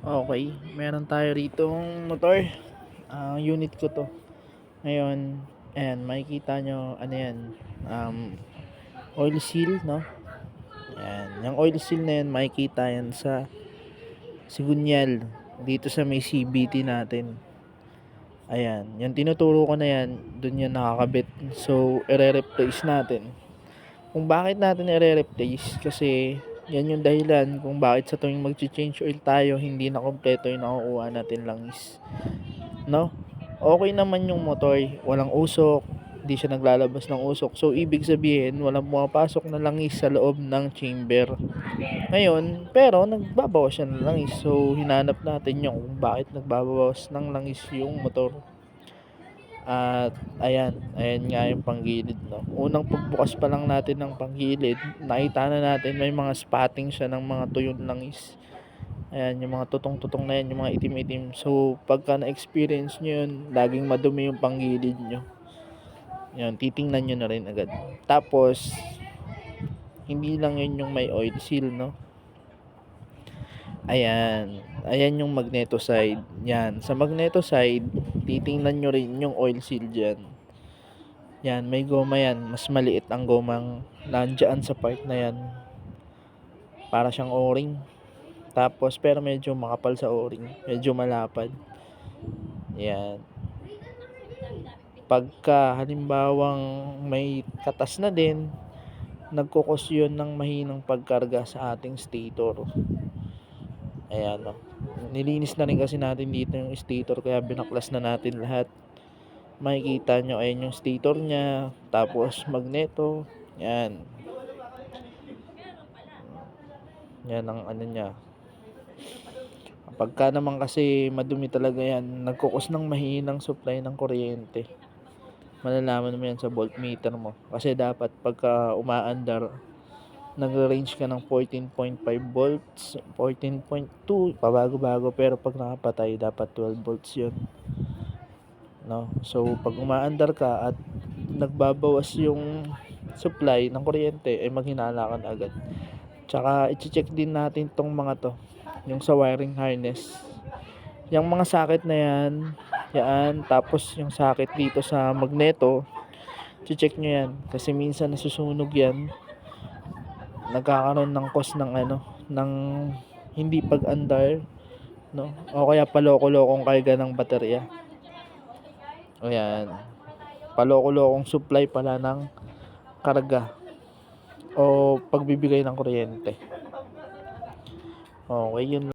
Okay, meron tayo ritong motor. Ang unit ko 'to. Ngayon, ayan makikita nyo ano 'yan, oil seal 'no. Ayan, yung oil seal na 'yan makikita 'yan sa sigunyal dito sa may CVT natin. Ayan, yung tinuturo ko na 'yan, dun 'yan nakakabit. So, ire-replace natin. Kung bakit natin ire-replace, kasi yan yung dahilan kung bakit sa tuwing magche-change oil tayo, hindi na kumpleto yung nakukuha natin langis, 'no? Okay naman yung motor, walang usok, hindi siya naglalabas ng usok. So, ibig sabihin, walang pumapasok na langis sa loob ng chamber. Ngayon, pero nagbabawas siya ng langis. So, hinanap natin yung kung bakit nagbabawas ng langis yung motor. At ayan nga yung panggilid, no. Unang pagbukas pa lang natin ng panggilid, nakita na natin may mga spotting siya ng mga tuyong langis. Ayan, yung mga tutong-tutong na yan, yung mga itim-itim. So, pagka na-experience nyo yun, laging madumi yung panggilid nyo. Yan, titingnan nyo na rin agad. Tapos, hindi lang yun yung may oil seal, no. Ayan yung magneto side. Yan, sa magneto side, titingnan nyo rin yung oil seal dyan. Yan, may goma yan. Mas maliit ang gomang nandyan sa part na yan. Para siyang o-ring. Tapos, pero medyo makapal sa o-ring. Medyo malapad. Yan. Pagka halimbawang may katas na din, nagkukos yun ng mahinang pagkarga sa ating stator. Ayan, no. Nilinis na rin kasi natin dito yung stator, kaya binaklas na natin lahat. Makikita nyo, ayan yung stator nya, tapos magneto. Yan. Yan ang ano nya. Pagka naman kasi madumi talaga yan, nagkukos ng mahinang supply ng kuryente. Malalaman mo yan sa voltmeter mo. Kasi dapat pagka umaandar, nag-range ka ng 14.5 volts, 14.2, pabago-bago. Pero pag nakapatay, dapat 12 volts yun, no? So, pag umaandar ka at nagbabawas yung supply ng kuryente, ay maghinala ka na agad. Tsaka, i-check din natin tong mga to, yung sa wiring harness. Yung mga socket na yan, tapos yung socket dito sa magneto, i-check nyo yan. Kasi minsan nasusunog yan, nagkakaroon ng cause ng ng hindi pag-andar, no? O kaya paloko-lokong karga ng baterya. Ayan, paloko-lokong supply pala ng karga o pagbibigay ng kuryente. Okay, yun.